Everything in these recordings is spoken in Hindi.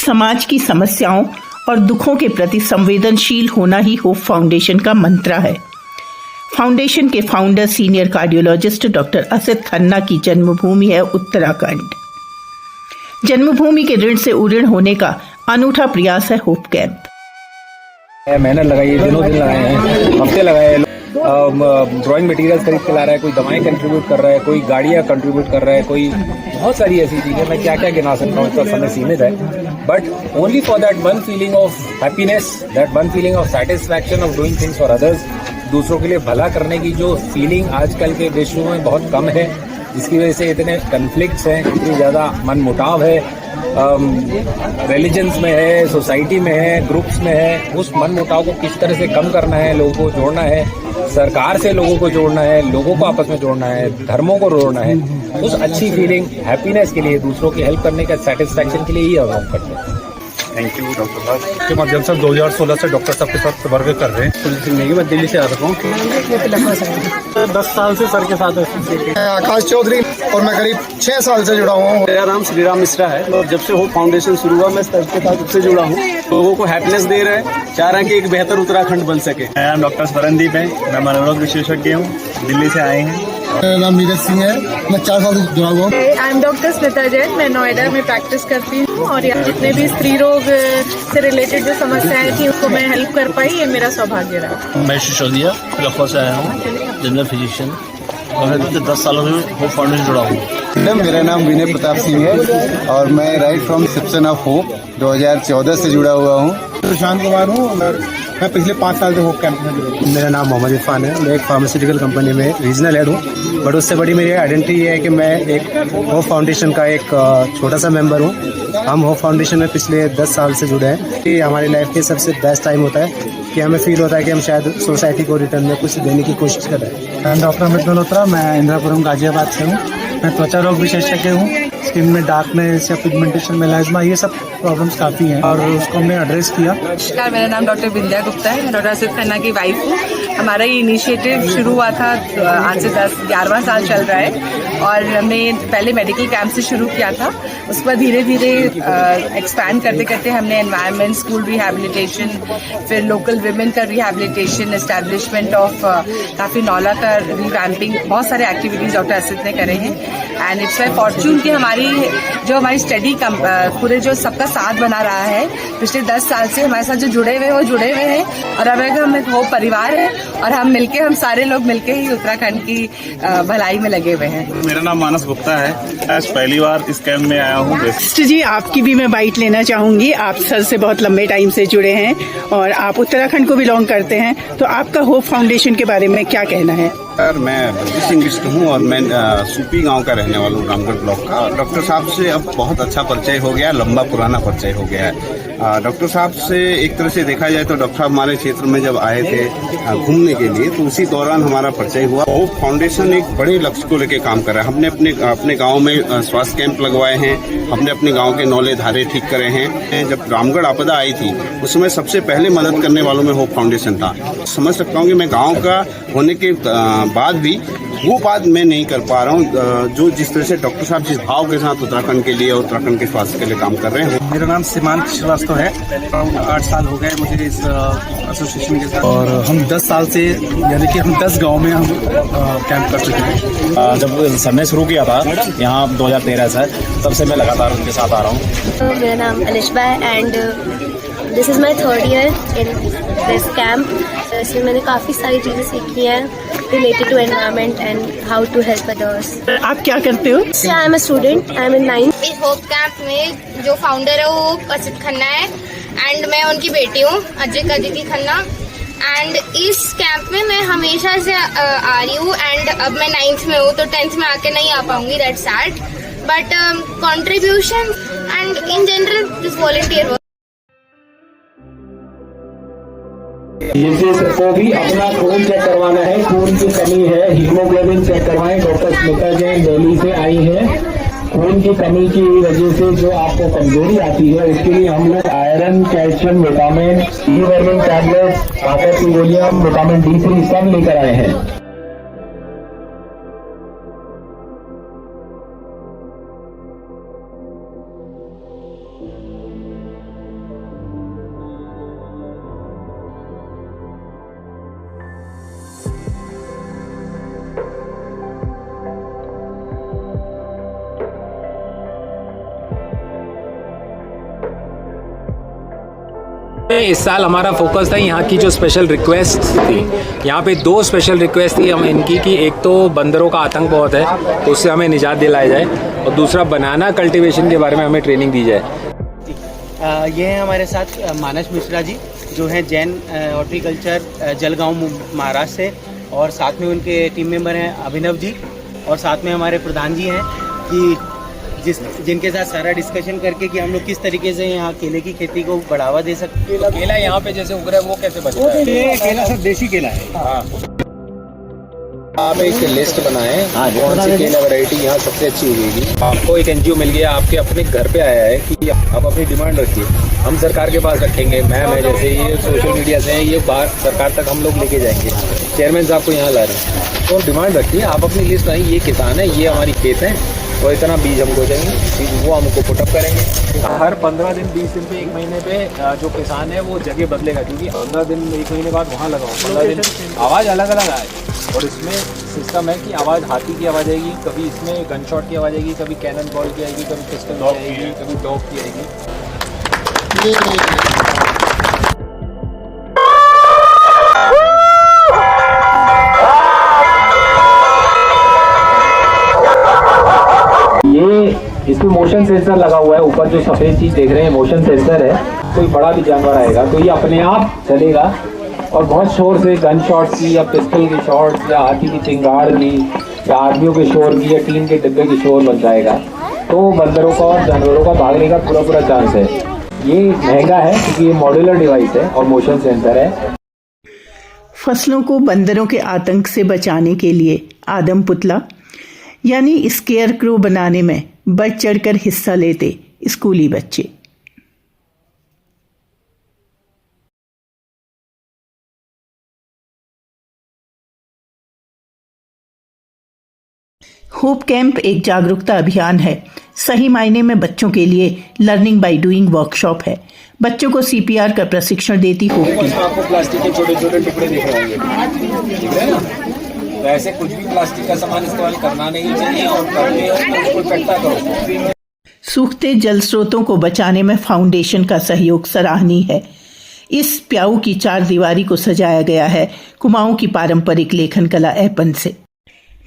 समाज की समस्याओं और दुखों के प्रति संवेदनशील होना ही होप फाउंडेशन का मंत्र है। फाउंडेशन के founder senior cardiologist doctor Asit Khanna की जन्मभूमि है उत्तराखंड। जन्मभूमि के ऋण से उऋण होने का अनूठा प्रयास है होप कैंप। मेहनत लगाई है, दिनों दिन लगाए हैं, हफ्ते लगाए हैं। ड्राइंग मटेरियल्स खरीद के ला रहा है, कोई दवाएं कंट्रीब्यूट कर रहा है, कोई गाड़ियां कंट्रीब्यूट कर रहा है, कोई बहुत सारी ऐसी चीजें मैं क्या क्या गिना सकता हूँ, इतना समय सीमित है। But only for that one feeling of happiness, that one feeling of satisfaction of doing things for others, दूसरों के लिए भला करने की जो फीलिंग आजकल के विश्व में बहुत कम है, जिसकी वजह से इतने कन्फ्लिक्ट्स हैं, इतनी ज़्यादा मनमुटाव है, रिलीजन्स में है, सोसाइटी में है, ग्रुप्स में है। उस मनमुटाव को किस तरह से कम करना है, लोगों को जोड़ना है, सरकार से लोगों को जोड़ना है, लोगों को आपस में जोड़ना है, धर्मों को जोड़ना है, उस अच्छी फीलिंग हैप्पीनेस के लिए, दूसरों की हेल्प करने का सेटिस्फैक्शन के लिए ही हम करते हैं। थैंक यू डॉक्टर साहब के माध्यम से 2016 से डॉक्टर साहब के साथ वर्क कर रहे हैं। जिंदगी में दिल्ली से आ रहा हूँ, 10 साल से सर के साथ आकाश चौधरी और मैं करीब 6 साल से जुड़ा हूँ। मेरा नाम श्रीराम मिश्रा है और जब से होप फाउंडेशन शुरू हुआ मैं सर के साथ तब से जुड़ा हूँ। लोगों को हैप्पीनेस दे रहे हैं, चाह रहे हैं कि एक बेहतर उत्तराखंड बन सके। मेरा नाम डॉक्टर स्वरनदीप है, मैं मनोरोग विशेषज्ञ हूँ, दिल्ली से आए हैं। मेरा नाम नीरज सिंह है, मैं 4 साल से जुड़ा हुआ हूँ। I am doctor Smita Jain, मैं नोएडा में प्रैक्टिस करती हूँ और यहाँ जितने भी स्त्री रोग से रिलेटेड जो समस्याएं थी उसको मैं हेल्प कर पाई, ये मेरा सौभाग्य रहा। मैं सिसोदिया लखनऊ से आया हूँ, जनरल फिजिशियन, और 10 सालों में होप फाउंडेशन जुड़ा हूँ। मेरा नाम विनय प्रताप सिंह है और मैं right from reception of hope 2014 से जुड़ा हुआ हूँ। प्रशांत कुमार हूँ, मैं पिछले 5 साल से होप कैंप में जुड़ा हूँ। मेरा नाम मोहम्मद इरफान है, मैं एक फार्मास्यूटिकल कंपनी में रीजनल हेड हूँ, बट उससे बड़ी मेरी आइडेंटिटी ये है कि मैं एक होप फाउंडेशन का एक छोटा सा मेंबर हूँ। हम होप फाउंडेशन में पिछले 10 साल से जुड़े हैं। ये हमारी लाइफ के सबसे बेस्ट टाइम होता है कि हमें फील होता है कि हम शायद सोसाइटी को रिटर्न में कुछ देने की कोशिश कर रहे हैं। मैं डॉक्टर अमित मल्होत्रा, मैं इंदिरापुरम गाजियाबाद से हूँ। मैं त्वचा रोग विशेषज्ञ हूँ। स्किन में डार्कनेस या पिगमेंटेशन, मेलाज्मा, ये सब प्रॉब्लम्स काफ़ी हैं और उसको हमने एड्रेस किया। नमस्कार, मेरा नाम डॉक्टर विंध्या गुप्ता है, मैं डॉक्टर असित खन्ना की वाइफ हूँ। हमारा ये इनिशिएटिव शुरू हुआ था आज से 11वां साल चल रहा है और हमने पहले मेडिकल कैंप से शुरू किया था। उसके बाद धीरे धीरे एक्सपैंड करते करते हमने एनवायरनमेंट, स्कूल रिहैबिलिटेशन, फिर लोकल विमेन का रिहैबिलिटेशन, एस्टैब्लिशमेंट ऑफ काफ़ी नौला का रिवैम्पिंग, बहुत सारे एक्टिविटीज़ डॉक्टर असित ने करे हैं। एंड इट्स माई फॉर्चून कि हमारी स्टडी पूरे जो सबका साथ बना रहा है पिछले 10 साल से, हमारे साथ जो जुड़े हुए वो जुड़े हुए हैं और अब हम एक होप परिवार है और हम सारे लोग मिलके ही उत्तराखंड की भलाई में लगे हुए हैं। मेरा नाम मानस गुप्ता है, आज पहली बार इस कैंप में आया हूँ। जी, आपकी भी मैं बाइट लेना चाहूंगी। आप सर से बहुत लंबे टाइम से जुड़े हैं और आप उत्तराखंड को बिलोंग करते हैं, तो आपका होप फाउंडेशन के बारे में क्या कहना है? सर, मैं ब्रिटिश हूँ और मैं सूपी गांव का रहने वाला हूँ, रामगढ़ ब्लॉक का। डॉक्टर साहब से अब बहुत अच्छा परिचय हो गया, लंबा पुराना परिचय हो गया है। डॉक्टर साहब से एक तरह से देखा जाए तो डॉक्टर साहब हमारे क्षेत्र में जब आए थे घूमने के लिए, तो उसी दौरान हमारा परिचय हुआ। होप फाउंडेशन एक बड़े लक्ष्य को लेकर काम कर रहा है। हमने अपने गाँव में स्वास्थ्य कैंप लगवाए हैं, हमने अपने गाँव के नौले धारे ठीक करे हैं। जब रामगढ़ आपदा आई थी उस समय सबसे पहले मदद करने वालों में होप फाउंडेशन था। समझ सकता हूँ कि मैं गाँव का होने के बाद भी वो बात मैं नहीं कर पा रहा हूँ जो जिस तरह से डॉक्टर साहब जिस भाव के साथ उत्तराखंड के लिए और उत्तराखंड के स्वास्थ्य के लिए काम कर रहे हैं। मेरा नाम सीमांत श्रीवास्तव है, 8 साल हो गए मुझे इस एसोसिएशन के साथ और हम 10 साल से, यानी कि हम 10 गांव में हम कैंप कर चुके हैं। जब सर ने शुरू किया था यहाँ 2013 से, तब से मैं लगातार उनके साथ आ रहा हूँ। मेरा नाम अलिशबा है and this is my 3rd year in this camp. इसमें मैंने काफ़ी सारी चीज़ें सीखी हैं related to environment and how to help others. आप क्या करते हो? I am a student, I am in 9th। इस होप कैंप में जो फाउंडर है वो असित खन्ना है एंड मैं उनकी बेटी हूँ अजय अदिति खन्ना। एंड इस कैंप में मैं हमेशा से आ रही हूँ एंड अब मैं 9th में हूँ तो 10th में आके नहीं आ पाऊंगी, that's sad, but contribution and in general this volunteer work. जिसे सबको भी अपना खून चेक करवाना है, खून की कमी है, हीमोग्लोबिन चेक करवाएं। डॉक्टर स्मिता जैन दिल्ली से आई हैं। खून की कमी की वजह से जो आपको कमजोरी आती है उसके लिए हम लोग iron, calcium, vitamin, D tablet, ताकत की गोलियां, विटामिन D3 सब लेकर आए हैं। इस साल हमारा फोकस था यहाँ की जो स्पेशल रिक्वेस्ट थी, यहाँ पे 2 स्पेशल रिक्वेस्ट थी हम इनकी कि एक तो बंदरों का आतंक बहुत है तो उससे हमें निजात दिलाया जाए, और दूसरा बनाना कल्टीवेशन के बारे में हमें ट्रेनिंग दी जाए। ये हैं हमारे साथ मानस मिश्रा जी, जो हैं जैन हॉर्टिकल्चर जलगांव महाराष्ट्र से, और साथ में उनके टीम मेंबर हैं अभिनव जी, और साथ में हमारे प्रधान जी हैं कि जिनके साथ सारा डिस्कशन करके कि हम लोग किस तरीके से यहाँ केले की खेती को बढ़ावा दे सकते हैं। केला यहाँ पे जैसे उग रहा है वो कैसे बचता है? ये केला सर देसी केला है। हाँ। आप एक लिस्ट बनाएं कौन सी केला वैरायटी यहाँ सबसे अच्छी उगेगी। आपको एक एनजीओ मिल गया, आपके अपने घर पे आया है कि आप अपनी डिमांड रखिए, हम सरकार के पास रखेंगे। मैम है जैसे ये सोशल मीडिया से ये बात सरकार तक हम लोग लेके जाएंगे, चेयरमैन साहब को यहाँ ला रहे हैं, तो डिमांड रखिए, आप अपनी लिस्ट बनाइए, ये किसान है, ये हमारी खेत है, और इतना बीज हमको चाहिए, वो हमको पुटअप करेंगे। हर 15 दिन 20 दिन पे 1 महीने पे जो किसान है वो जगह बदलेगा, क्योंकि 15 दिन 1 महीने बाद वहाँ लगाओ, 15 दिन आवाज़ अलग अलग आए। और इसमें सिस्टम है कि आवाज़ हाथी की आवाज़ आएगी, कभी इसमें गन शॉट की आवाज़ आएगी, कभी कैनन बॉल की आएगी, कभी पिस्टल की आएगी, कभी डॉग की आएगी। इसमें मोशन सेंसर लगा हुआ है, ऊपर जो सफेद चीज देख रहे हैं मोशन सेंसर है। कोई बड़ा भी जानवर आएगा तो ये अपने आप चलेगा, और बहुत शोर से गन शॉट की या पिस्टल की शॉट या हाथी की चिंगाड़ की या आदमियों के शोर की या टीन के डिब्बे की शोर बन जाएगा, तो बंदरों का और जानवरों का भागने का पूरा चांस है। ये महंगा है क्योंकि ये मॉड्यूलर डिवाइस है और मोशन सेंसर है। फसलों को बंदरों के आतंक से बचाने के लिए आदम पुतला यानी स्केयर क्रो बनाने में बढ़ चढ़कर हिस्सा लेते स्कूली बच्चे। होप कैंप एक जागरूकता अभियान है, सही मायने में बच्चों के लिए लर्निंग बाय डूइंग वर्कशॉप है। बच्चों को CPR का प्रशिक्षण देती होप कैंप। आपको प्लास्टिक के छोटे-छोटे टुकड़े दिख रहे होंगे, ठीक है ना? तो ऐसे कुछ भी प्लास्टिक का सामान इस्तेमाल करना नहीं चाहिए, और करने उसको इकट्ठा करो। सूखते जल स्रोतों को बचाने में फाउंडेशन का सहयोग सराहनीय है। इस प्याऊ की 4 दीवारी को सजाया गया है कुमाऊं की पारंपरिक लेखन कला ऐपन से।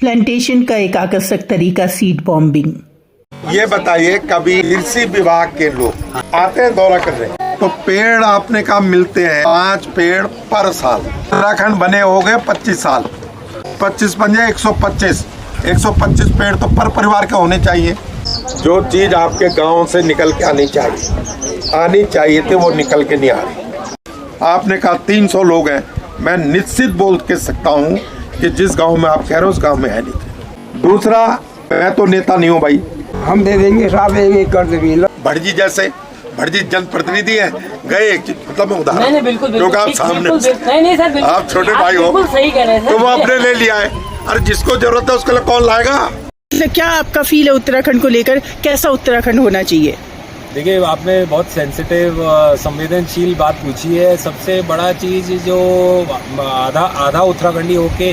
प्लांटेशन का एक आकर्षक तरीका सीड बॉम्बिंग। ये बताइए, कभी कृषि विभाग के लोग आते हैं दौरा करने, तो पेड़ आपने कहा मिलते हैं 5 पेड़ पर साल। उत्तराखंड बने हो गए 25 साल, 25 पंजे 125 पेड़ तो पर परिवार के होने चाहिए। जो चीज आपके गांव से निकल के आनी चाहिए थी वो निकल के नहीं आ रही। आपने कहा 300 लोग हैं, मैं निश्चित बोल के सकता हूँ कि जिस गांव में आप कह रहे हो उस गांव में है नहीं। दूसरा, मैं तो नेता नहीं हूँ भाई, हम दे देंगे साहब एक कर देंगे। भटजी जैसे भटजी जनप्रतिनिधि है, गए मतलब मैं उदाहरण क्योंकि आप सामने नहीं सर, आप छोटे भाई हो, सही कह रहे हैं, तो वो अपने ले लिया है। अरे जिसको जरूरत है उसके लिए कौन लाएगा? क्या आपका फील है उत्तराखंड को लेकर, कैसा उत्तराखंड होना चाहिए? देखिए, आपने बहुत सेंसिटिव संवेदनशील बात पूछी है। सबसे बड़ा चीज़ जो आधा उत्तराखंडी होके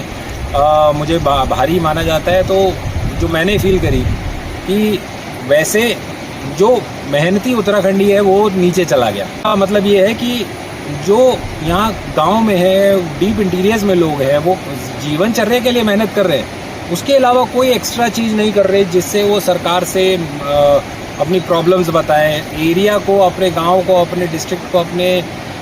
मुझे भारी माना जाता है, तो जो मैंने फील करी कि वैसे जो मेहनती उत्तराखंडी है वो नीचे चला गया। मतलब ये है कि जो यहाँ गांव में है, डीप इंटीरियर्स में लोग हैं, वो जीवनचर्या के लिए मेहनत कर रहे हैं, उसके अलावा कोई एक्स्ट्रा चीज़ नहीं कर रहे जिससे वो सरकार से अपनी प्रॉब्लम्स बताएं, एरिया को, अपने गांव को, अपने डिस्ट्रिक्ट को, अपने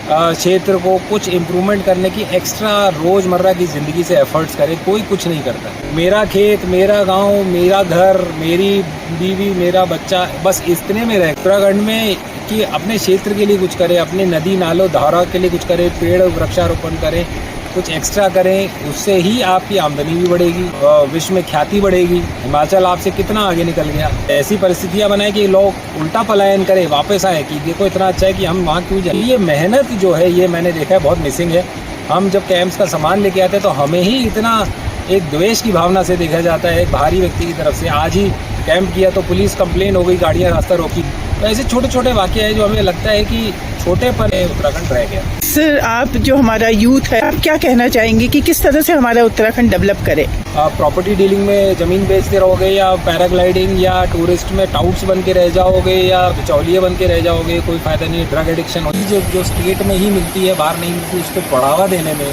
क्षेत्र को कुछ इम्प्रूवमेंट करने की एक्स्ट्रा रोज़मर्रा की ज़िंदगी से एफर्ट्स करे। कोई कुछ नहीं करता। मेरा खेत, मेरा गांव, मेरा घर, मेरी बीवी, मेरा बच्चा, बस इतने में रहे। उत्तराखंड में कि अपने क्षेत्र के लिए कुछ करे, अपने नदी नालों धारा के लिए कुछ करे, पेड़ वृक्षारोपण करें, कुछ एक्स्ट्रा करें, उससे ही आपकी आमदनी भी बढ़ेगी, विश्व में ख्याति बढ़ेगी। हिमाचल आपसे कितना आगे निकल गया। ऐसी परिस्थितियां बनाए कि लोग उल्टा पलायन करें, वापस आए कि देखो इतना अच्छा है कि हम वहाँ क्यों जाए। ये मेहनत जो है, ये मैंने देखा है बहुत मिसिंग है। हम जब कैंप्स का सामान लेके आते हैं तो हमें ही इतना एक द्वेष की भावना से देखा जाता है एक बाहरी व्यक्ति की तरफ से। आज ही कैंप किया तो पुलिस कंप्लेन हो गई, गाड़ियाँ रास्ता रोकी। तो ऐसे छोटे छोटे वाक़े हैं जो हमें लगता है कि छोटे पर उत्तराखंड रह गया। सर, आप जो हमारा यूथ है, आप क्या कहना चाहेंगे कि किस तरह से हमारा उत्तराखंड डेवलप करे? आप प्रॉपर्टी डीलिंग में ज़मीन बेचते रहोगे या पैराग्लाइडिंग या टूरिस्ट में टाउट्स बन के रह जाओगे या बिचौलिए बन के रह जाओगे, कोई फ़ायदा नहीं है। ड्रग एडिक्शन होती है जो स्टेट में ही मिलती है, बाहर नहीं मिलती, उसको बढ़ावा देने में,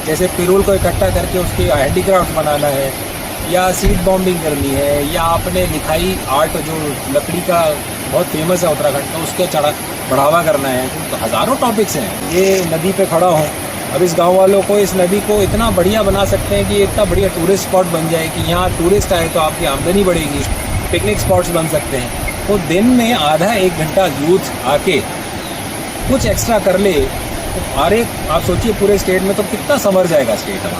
जैसे पिरूल को इकट्ठा करके उसके हैंडीक्राफ्ट बनाना है या सीड बॉम्बिंग करनी है या आपने लिखाई आर्ट जो लकड़ी का बहुत फेमस है उत्तराखंड का, उसके बढ़ावा करना है। तो हज़ारों टॉपिक्स हैं। ये नदी पे खड़ा हूँ, अब इस गांव वालों को इस नदी को इतना बढ़िया बना सकते हैं कि इतना बढ़िया टूरिस्ट स्पॉट बन जाए कि यहाँ टूरिस्ट आए तो आपकी आमदनी बढ़ेगी, पिकनिक स्पॉट्स बन सकते हैं। तो दिन में आधा एक घंटा यूथ आके कुछ एक्स्ट्रा कर ले, तो आप सोचिए पूरे स्टेट में तो कितना संवर जाएगा स्टेट हमारा।